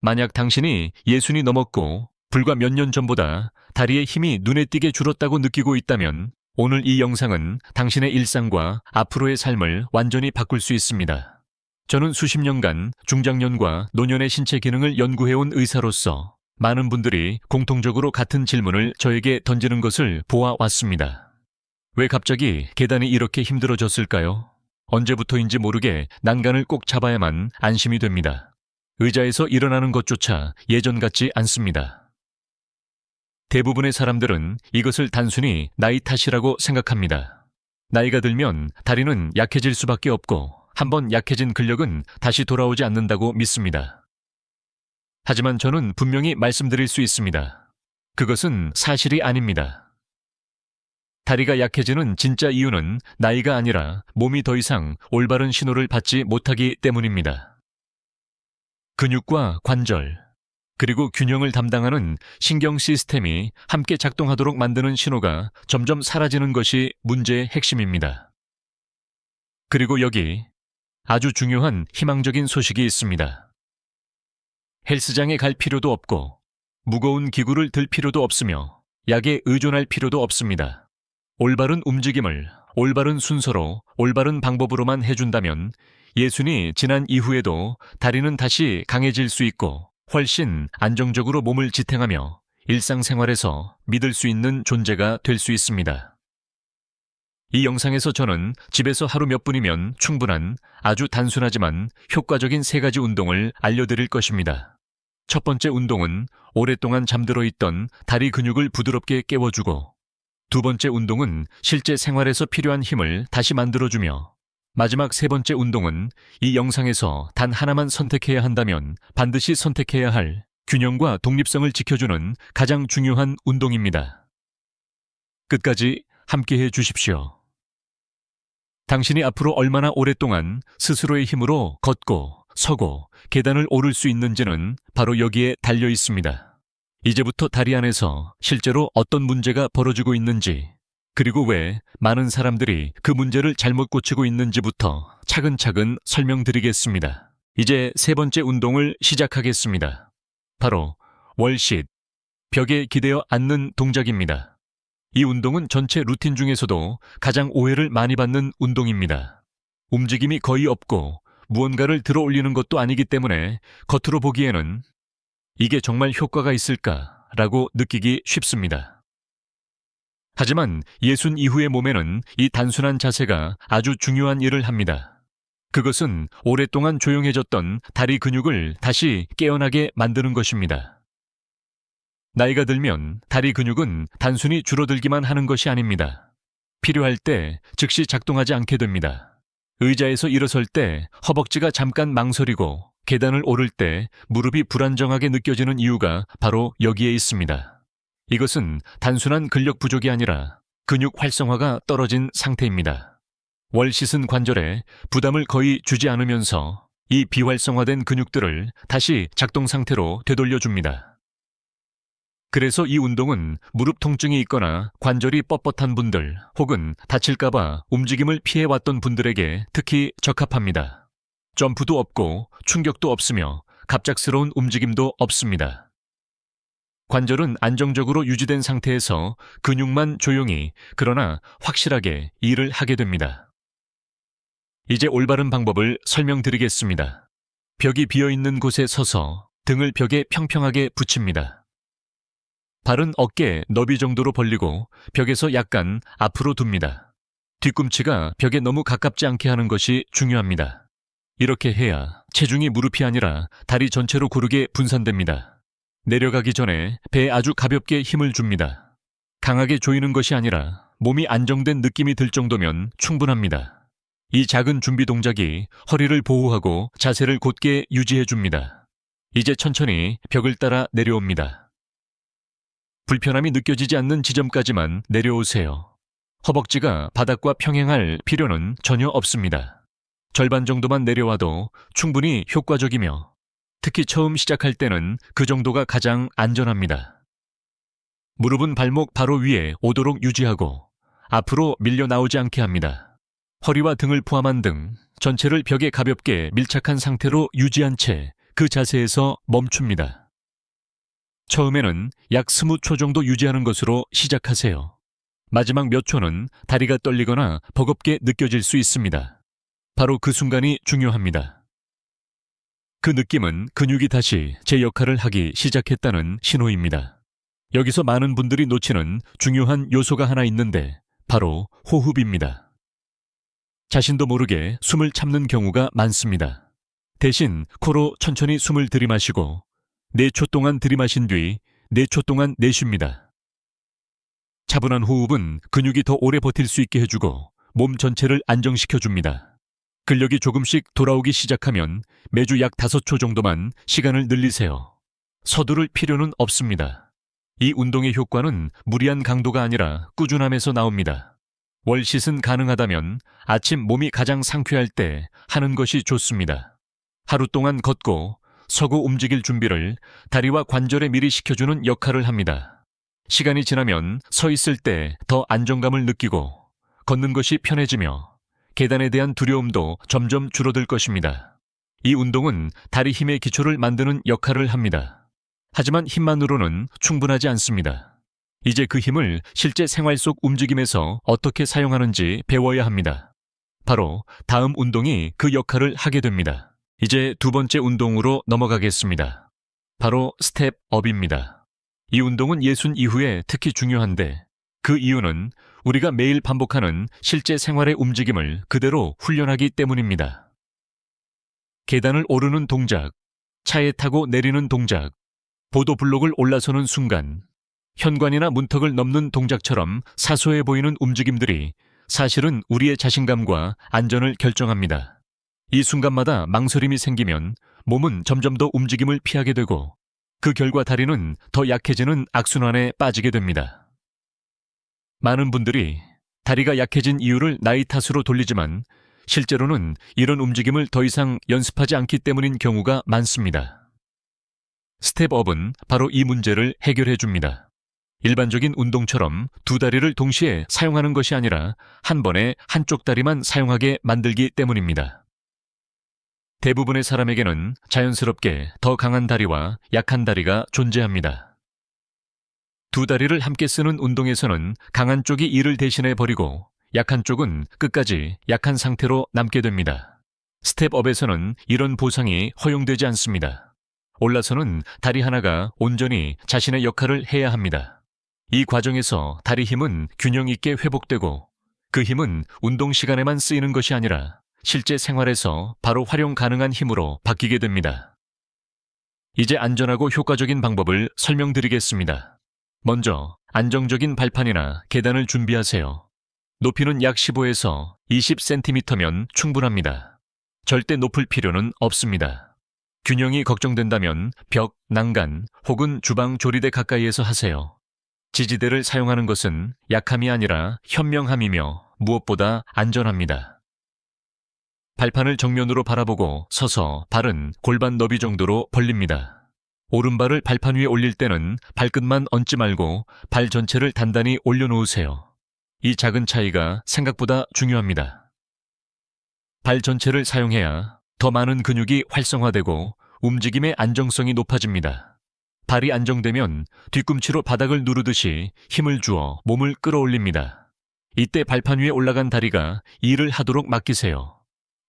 만약 당신이 60이 넘었고 불과 몇 년 전보다 다리의 힘이 눈에 띄게 줄었다고 느끼고 있다면 오늘 이 영상은 당신의 일상과 앞으로의 삶을 완전히 바꿀 수 있습니다. 저는 수십 년간 중장년과 노년의 신체 기능을 연구해온 의사로서 많은 분들이 공통적으로 같은 질문을 저에게 던지는 것을 보아왔습니다. 왜 갑자기 계단이 이렇게 힘들어졌을까요? 언제부터인지 모르게 난간을 꼭 잡아야만 안심이 됩니다. 의자에서 일어나는 것조차 예전 같지 않습니다. 대부분의 사람들은 이것을 단순히 나이 탓이라고 생각합니다. 나이가 들면 다리는 약해질 수밖에 없고 한번 약해진 근력은 다시 돌아오지 않는다고 믿습니다. 하지만 저는 분명히 말씀드릴 수 있습니다. 그것은 사실이 아닙니다. 다리가 약해지는 진짜 이유는 나이가 아니라 몸이 더 이상 올바른 신호를 받지 못하기 때문입니다. 근육과 관절, 그리고 균형을 담당하는 신경 시스템이 함께 작동하도록 만드는 신호가 점점 사라지는 것이 문제의 핵심입니다. 그리고 여기 아주 중요한 희망적인 소식이 있습니다. 헬스장에 갈 필요도 없고 무거운 기구를 들 필요도 없으며 약에 의존할 필요도 없습니다. 올바른 움직임을 올바른 순서로 올바른 방법으로만 해준다면 예순이 지난 이후에도 다리는 다시 강해질 수 있고 훨씬 안정적으로 몸을 지탱하며 일상생활에서 믿을 수 있는 존재가 될 수 있습니다. 이 영상에서 저는 집에서 하루 몇 분이면 충분한 아주 단순하지만 효과적인 3가지 운동을 알려드릴 것입니다. 첫 번째 운동은 오랫동안 잠들어 있던 다리 근육을 부드럽게 깨워주고, 두 번째 운동은 실제 생활에서 필요한 힘을 다시 만들어주며, 마지막 3번째 운동은 이 영상에서 단 하나만 선택해야 한다면 반드시 선택해야 할 균형과 독립성을 지켜주는 가장 중요한 운동입니다. 끝까지 함께해 주십시오. 당신이 앞으로 얼마나 오랫동안 스스로의 힘으로 걷고 서고 계단을 오를 수 있는지는 바로 여기에 달려 있습니다. 이제부터 다리 안에서 실제로 어떤 문제가 벌어지고 있는지, 그리고 왜 많은 사람들이 그 문제를 잘못 고치고 있는지부터 차근차근 설명드리겠습니다. 이제 3번째 운동을 시작하겠습니다. 바로 월싯, 벽에 기대어 앉는 동작입니다. 이 운동은 전체 루틴 중에서도 가장 오해를 많이 받는 운동입니다. 움직임이 거의 없고 무언가를 들어 올리는 것도 아니기 때문에 겉으로 보기에는 이게 정말 효과가 있을까라고 느끼기 쉽습니다. 하지만 예순 이후의 몸에는 이 단순한 자세가 아주 중요한 일을 합니다. 그것은 오랫동안 조용해졌던 다리 근육을 다시 깨어나게 만드는 것입니다. 나이가 들면 다리 근육은 단순히 줄어들기만 하는 것이 아닙니다. 필요할 때 즉시 작동하지 않게 됩니다. 의자에서 일어설 때 허벅지가 잠깐 망설이고 계단을 오를 때 무릎이 불안정하게 느껴지는 이유가 바로 여기에 있습니다. 이것은 단순한 근력 부족이 아니라 근육 활성화가 떨어진 상태입니다. 월싯은 관절에 부담을 거의 주지 않으면서 이 비활성화된 근육들을 다시 작동 상태로 되돌려줍니다. 그래서 이 운동은 무릎 통증이 있거나 관절이 뻣뻣한 분들 혹은 다칠까봐 움직임을 피해왔던 분들에게 특히 적합합니다. 점프도 없고 충격도 없으며 갑작스러운 움직임도 없습니다. 관절은 안정적으로 유지된 상태에서 근육만 조용히 그러나 확실하게 일을 하게 됩니다. 이제 올바른 방법을 설명드리겠습니다. 벽이 비어있는 곳에 서서 등을 벽에 평평하게 붙입니다. 발은 어깨 너비 정도로 벌리고 벽에서 약간 앞으로 둡니다. 뒤꿈치가 벽에 너무 가깝지 않게 하는 것이 중요합니다. 이렇게 해야 체중이 무릎이 아니라 다리 전체로 고르게 분산됩니다. 내려가기 전에 배에 아주 가볍게 힘을 줍니다. 강하게 조이는 것이 아니라 몸이 안정된 느낌이 들 정도면 충분합니다. 이 작은 준비 동작이 허리를 보호하고 자세를 곧게 유지해 줍니다. 이제 천천히 벽을 따라 내려옵니다. 불편함이 느껴지지 않는 지점까지만 내려오세요. 허벅지가 바닥과 평행할 필요는 전혀 없습니다. 절반 정도만 내려와도 충분히 효과적이며 특히 처음 시작할 때는 그 정도가 가장 안전합니다. 무릎은 발목 바로 위에 오도록 유지하고 앞으로 밀려 나오지 않게 합니다. 허리와 등을 포함한 등 전체를 벽에 가볍게 밀착한 상태로 유지한 채 그 자세에서 멈춥니다. 처음에는 약 20초 정도 유지하는 것으로 시작하세요. 마지막 몇 초는 다리가 떨리거나 버겁게 느껴질 수 있습니다. 바로 그 순간이 중요합니다. 그 느낌은 근육이 다시 제 역할을 하기 시작했다는 신호입니다. 여기서 많은 분들이 놓치는 중요한 요소가 하나 있는데 바로 호흡입니다. 자신도 모르게 숨을 참는 경우가 많습니다. 대신 코로 천천히 숨을 들이마시고 4초 동안 들이마신 뒤 4초 동안 내쉽니다. 차분한 호흡은 근육이 더 오래 버틸 수 있게 해주고 몸 전체를 안정시켜줍니다. 근력이 조금씩 돌아오기 시작하면 매주 약 5초 정도만 시간을 늘리세요. 서두를 필요는 없습니다. 이 운동의 효과는 무리한 강도가 아니라 꾸준함에서 나옵니다. 월싯은 가능하다면 아침 몸이 가장 상쾌할 때 하는 것이 좋습니다. 하루 동안 걷고 서고 움직일 준비를 다리와 관절에 미리 시켜주는 역할을 합니다. 시간이 지나면 서 있을 때 더 안정감을 느끼고 걷는 것이 편해지며 계단에 대한 두려움도 점점 줄어들 것입니다. 이 운동은 다리 힘의 기초를 만드는 역할을 합니다. 하지만 힘만으로는 충분하지 않습니다. 이제 그 힘을 실제 생활 속 움직임에서 어떻게 사용하는지 배워야 합니다. 바로 다음 운동이 그 역할을 하게 됩니다. 이제 두 번째 운동으로 넘어가겠습니다. 바로 스텝업입니다. 이 운동은 예순 이후에 특히 중요한데 그 이유는 우리가 매일 반복하는 실제 생활의 움직임을 그대로 훈련하기 때문입니다. 계단을 오르는 동작, 차에 타고 내리는 동작, 보도블록을 올라서는 순간, 현관이나 문턱을 넘는 동작처럼 사소해 보이는 움직임들이 사실은 우리의 자신감과 안전을 결정합니다. 이 순간마다 망설임이 생기면 몸은 점점 더 움직임을 피하게 되고 그 결과 다리는 더 약해지는 악순환에 빠지게 됩니다. 많은 분들이 다리가 약해진 이유를 나이 탓으로 돌리지만 실제로는 이런 움직임을 더 이상 연습하지 않기 때문인 경우가 많습니다. 스텝업은 바로 이 문제를 해결해 줍니다. 일반적인 운동처럼 두 다리를 동시에 사용하는 것이 아니라 한 번에 한쪽 다리만 사용하게 만들기 때문입니다. 대부분의 사람에게는 자연스럽게 더 강한 다리와 약한 다리가 존재합니다. 두 다리를 함께 쓰는 운동에서는 강한 쪽이 이를 대신해 버리고 약한 쪽은 끝까지 약한 상태로 남게 됩니다. 스텝업에서는 이런 보상이 허용되지 않습니다. 올라서는 다리 하나가 온전히 자신의 역할을 해야 합니다. 이 과정에서 다리 힘은 균형 있게 회복되고 그 힘은 운동 시간에만 쓰이는 것이 아니라 실제 생활에서 바로 활용 가능한 힘으로 바뀌게 됩니다. 이제 안전하고 효과적인 방법을 설명드리겠습니다. 먼저 안정적인 발판이나 계단을 준비하세요. 높이는 약 15에서 20cm면 충분합니다. 절대 높을 필요는 없습니다. 균형이 걱정된다면 벽, 난간 혹은 주방 조리대 가까이에서 하세요. 지지대를 사용하는 것은 약함이 아니라 현명함이며 무엇보다 안전합니다. 발판을 정면으로 바라보고 서서 발은 골반 너비 정도로 벌립니다. 오른발을 발판 위에 올릴 때는 발끝만 얹지 말고 발 전체를 단단히 올려놓으세요. 이 작은 차이가 생각보다 중요합니다. 발 전체를 사용해야 더 많은 근육이 활성화되고 움직임의 안정성이 높아집니다. 발이 안정되면 뒤꿈치로 바닥을 누르듯이 힘을 주어 몸을 끌어올립니다. 이때 발판 위에 올라간 다리가 일을 하도록 맡기세요.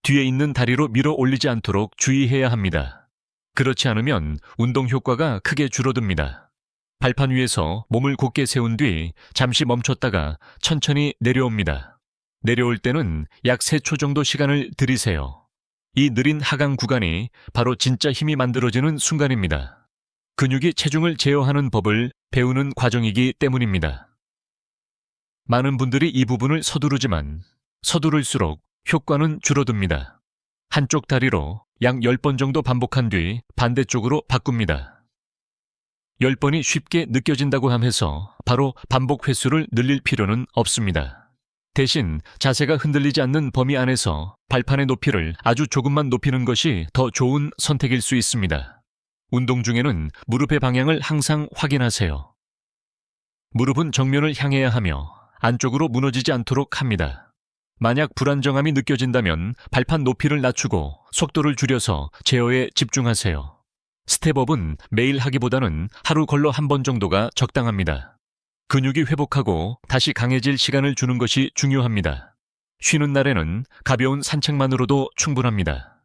뒤에 있는 다리로 밀어 올리지 않도록 주의해야 합니다. 그렇지 않으면 운동 효과가 크게 줄어듭니다. 발판 위에서 몸을 곧게 세운 뒤 잠시 멈췄다가 천천히 내려옵니다. 내려올 때는 약 3초 정도 시간을 들이세요. 이 느린 하강 구간이 바로 진짜 힘이 만들어지는 순간입니다. 근육이 체중을 제어하는 법을 배우는 과정이기 때문입니다. 많은 분들이 이 부분을 서두르지만 서두를수록 효과는 줄어듭니다. 한쪽 다리로 약 10번 정도 반복한 뒤 반대쪽으로 바꿉니다. 10번이 쉽게 느껴진다고 하면서 바로 반복 횟수를 늘릴 필요는 없습니다. 대신 자세가 흔들리지 않는 범위 안에서 발판의 높이를 아주 조금만 높이는 것이 더 좋은 선택일 수 있습니다. 운동 중에는 무릎의 방향을 항상 확인하세요. 무릎은 정면을 향해야 하며 안쪽으로 무너지지 않도록 합니다. 만약 불안정함이 느껴진다면 발판 높이를 낮추고 속도를 줄여서 제어에 집중하세요. 스텝업은 매일 하기보다는 하루 걸러 한 번 정도가 적당합니다. 근육이 회복하고 다시 강해질 시간을 주는 것이 중요합니다. 쉬는 날에는 가벼운 산책만으로도 충분합니다.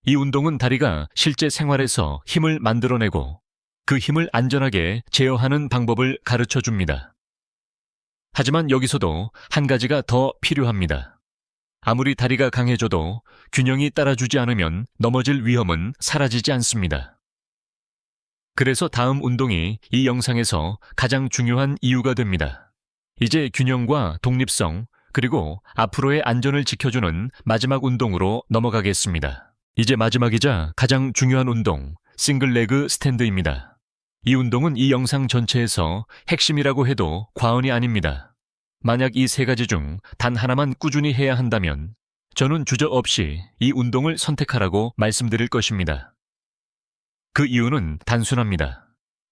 이 운동은 다리가 실제 생활에서 힘을 만들어내고 그 힘을 안전하게 제어하는 방법을 가르쳐 줍니다. 하지만 여기서도 한 가지가 더 필요합니다. 아무리 다리가 강해져도 균형이 따라주지 않으면 넘어질 위험은 사라지지 않습니다. 그래서 다음 운동이 이 영상에서 가장 중요한 이유가 됩니다. 이제 균형과 독립성, 그리고 앞으로의 안전을 지켜주는 마지막 운동으로 넘어가겠습니다. 이제 마지막이자 가장 중요한 운동, 싱글 레그 스탠드입니다. 이 운동은 이 영상 전체에서 핵심이라고 해도 과언이 아닙니다. 만약 이 세 가지 중 단 하나만 꾸준히 해야 한다면 저는 주저없이 이 운동을 선택하라고 말씀드릴 것입니다. 그 이유는 단순합니다.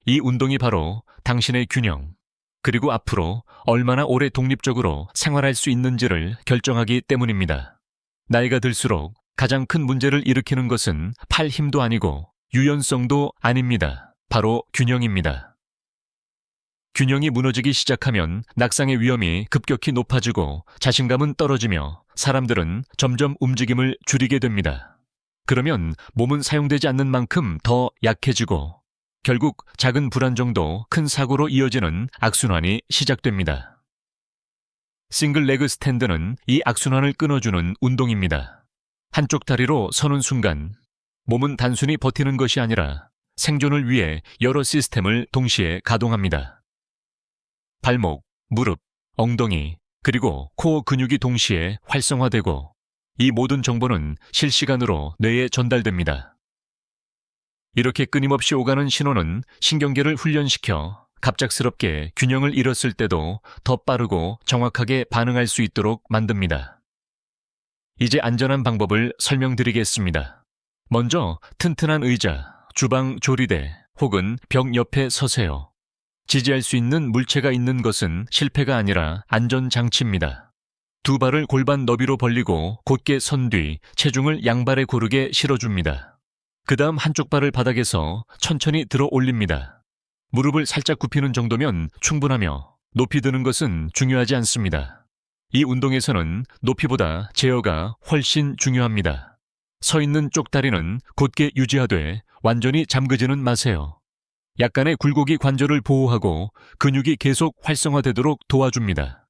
이 운동이 바로 당신의 균형, 그리고 앞으로 얼마나 오래 독립적으로 생활할 수 있는지를 결정하기 때문입니다. 나이가 들수록 가장 큰 문제를 일으키는 것은 팔 힘도 아니고 유연성도 아닙니다. 바로 균형입니다. 균형이 무너지기 시작하면 낙상의 위험이 급격히 높아지고 자신감은 떨어지며 사람들은 점점 움직임을 줄이게 됩니다. 그러면 몸은 사용되지 않는 만큼 더 약해지고 결국 작은 불안정도 큰 사고로 이어지는 악순환이 시작됩니다. 싱글 레그 스탠드는 이 악순환을 끊어주는 운동입니다. 한쪽 다리로 서는 순간 몸은 단순히 버티는 것이 아니라 생존을 위해 여러 시스템을 동시에 가동합니다. 발목, 무릎, 엉덩이, 그리고 코어 근육이 동시에 활성화되고 이 모든 정보는 실시간으로 뇌에 전달됩니다. 이렇게 끊임없이 오가는 신호는 신경계를 훈련시켜 갑작스럽게 균형을 잃었을 때도 더 빠르고 정확하게 반응할 수 있도록 만듭니다. 이제 안전한 방법을 설명드리겠습니다. 먼저 튼튼한 의자, 주방 조리대 혹은 벽 옆에 서세요. 지지할 수 있는 물체가 있는 것은 실패가 아니라 안전장치입니다. 두 발을 골반 너비로 벌리고 곧게 선 뒤 체중을 양발에 고르게 실어줍니다. 그 다음 한쪽 발을 바닥에서 천천히 들어 올립니다. 무릎을 살짝 굽히는 정도면 충분하며 높이 드는 것은 중요하지 않습니다. 이 운동에서는 높이보다 제어가 훨씬 중요합니다. 서 있는 쪽 다리는 곧게 유지하되 완전히 잠그지는 마세요. 약간의 굴곡이 관절을 보호하고 근육이 계속 활성화되도록 도와줍니다.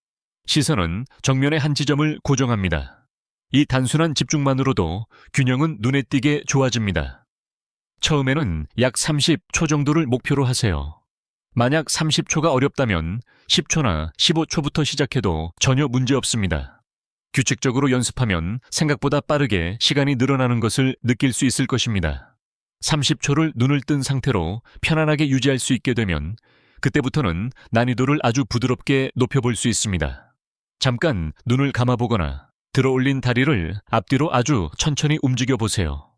시선은 정면의 한 지점을 고정합니다. 이 단순한 집중만으로도 균형은 눈에 띄게 좋아집니다. 처음에는 약 30초 정도를 목표로 하세요. 만약 30초가 어렵다면 10초나 15초부터 시작해도 전혀 문제 없습니다. 규칙적으로 연습하면 생각보다 빠르게 시간이 늘어나는 것을 느낄 수 있을 것입니다. 30초를 눈을 뜬 상태로 편안하게 유지할 수 있게 되면 그때부터는 난이도를 아주 부드럽게 높여볼 수 있습니다. 잠깐 눈을 감아보거나 들어 올린 다리를 앞뒤로 아주 천천히 움직여 보세요.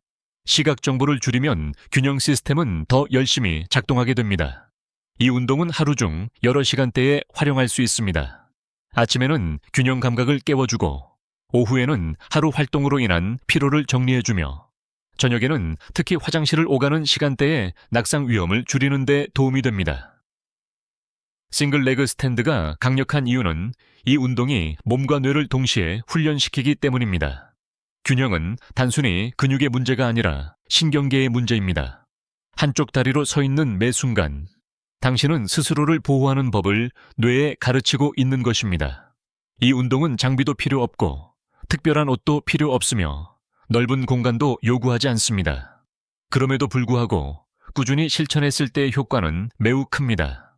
시각 정보를 줄이면 균형 시스템은 더 열심히 작동하게 됩니다. 이 운동은 하루 중 여러 시간대에 활용할 수 있습니다. 아침에는 균형 감각을 깨워주고 오후에는 하루 활동으로 인한 피로를 정리해주며 저녁에는 특히 화장실을 오가는 시간대에 낙상 위험을 줄이는 데 도움이 됩니다. 싱글 레그 스탠드가 강력한 이유는 이 운동이 몸과 뇌를 동시에 훈련시키기 때문입니다. 균형은 단순히 근육의 문제가 아니라 신경계의 문제입니다. 한쪽 다리로 서 있는 매 순간 당신은 스스로를 보호하는 법을 뇌에 가르치고 있는 것입니다. 이 운동은 장비도 필요 없고 특별한 옷도 필요 없으며 넓은 공간도 요구하지 않습니다. 그럼에도 불구하고 꾸준히 실천했을 때의 효과는 매우 큽니다.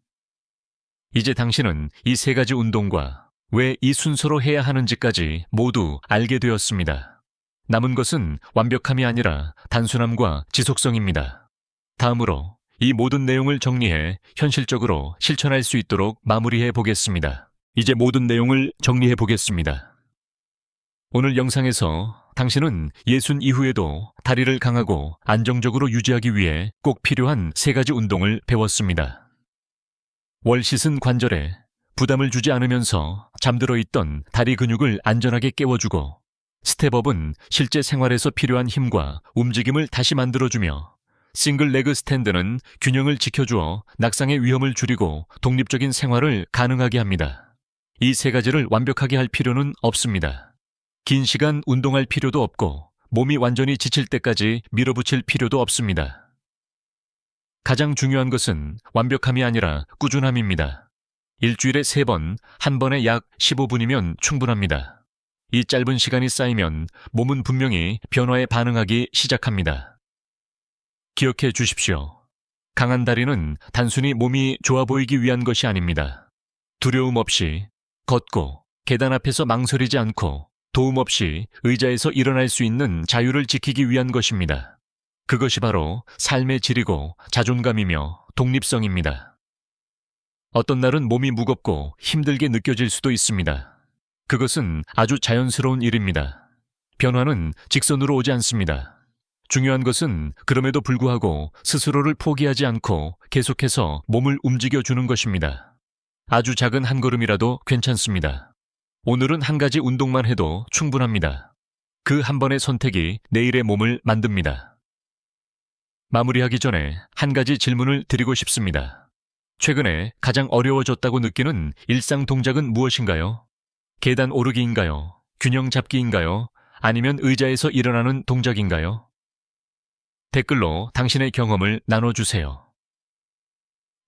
이제 당신은 이 세 가지 운동과 왜 이 순서로 해야 하는지까지 모두 알게 되었습니다. 남은 것은 완벽함이 아니라 단순함과 지속성입니다. 다음으로 이 모든 내용을 정리해 현실적으로 실천할 수 있도록 마무리해 보겠습니다. 이제 모든 내용을 정리해 보겠습니다. 오늘 영상에서 당신은 예순 이후에도 다리를 강하고 안정적으로 유지하기 위해 꼭 필요한 세 가지 운동을 배웠습니다. 월시슨 관절에 부담을 주지 않으면서 잠들어 있던 다리 근육을 안전하게 깨워주고 스텝업은 실제 생활에서 필요한 힘과 움직임을 다시 만들어주며 싱글 레그 스탠드는 균형을 지켜주어 낙상의 위험을 줄이고 독립적인 생활을 가능하게 합니다. 이 세 가지를 완벽하게 할 필요는 없습니다. 긴 시간 운동할 필요도 없고 몸이 완전히 지칠 때까지 밀어붙일 필요도 없습니다. 가장 중요한 것은 완벽함이 아니라 꾸준함입니다. 일주일에 3번, 한 번에 약 15분이면 충분합니다. 이 짧은 시간이 쌓이면 몸은 분명히 변화에 반응하기 시작합니다. 기억해 주십시오. 강한 다리는 단순히 몸이 좋아 보이기 위한 것이 아닙니다. 두려움 없이 걷고 계단 앞에서 망설이지 않고 도움 없이 의자에서 일어날 수 있는 자유를 지키기 위한 것입니다. 그것이 바로 삶의 질이고 자존감이며 독립성입니다. 어떤 날은 몸이 무겁고 힘들게 느껴질 수도 있습니다. 그것은 아주 자연스러운 일입니다. 변화는 직선으로 오지 않습니다. 중요한 것은 그럼에도 불구하고 스스로를 포기하지 않고 계속해서 몸을 움직여주는 것입니다. 아주 작은 한 걸음이라도 괜찮습니다. 오늘은 한 가지 운동만 해도 충분합니다. 그 한 번의 선택이 내일의 몸을 만듭니다. 마무리하기 전에 한 가지 질문을 드리고 싶습니다. 최근에 가장 어려워졌다고 느끼는 일상 동작은 무엇인가요? 계단 오르기인가요? 균형 잡기인가요? 아니면 의자에서 일어나는 동작인가요? 댓글로 당신의 경험을 나눠주세요.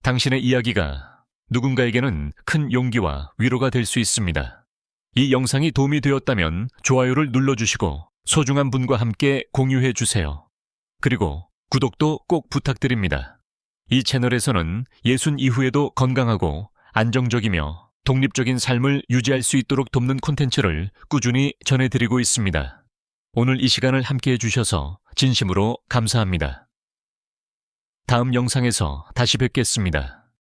당신의 이야기가 누군가에게는 큰 용기와 위로가 될 수 있습니다. 이 영상이 도움이 되었다면 좋아요를 눌러주시고 소중한 분과 함께 공유해 주세요. 그리고 구독도 꼭 부탁드립니다. 이 채널에서는 60 이후에도 건강하고 안정적이며 독립적인 삶을 유지할 수 있도록 돕는 콘텐츠를 꾸준히 전해드리고 있습니다. 오늘 이 시간을 함께해 주셔서 진심으로 감사합니다. 다음 영상에서 다시 뵙겠습니다.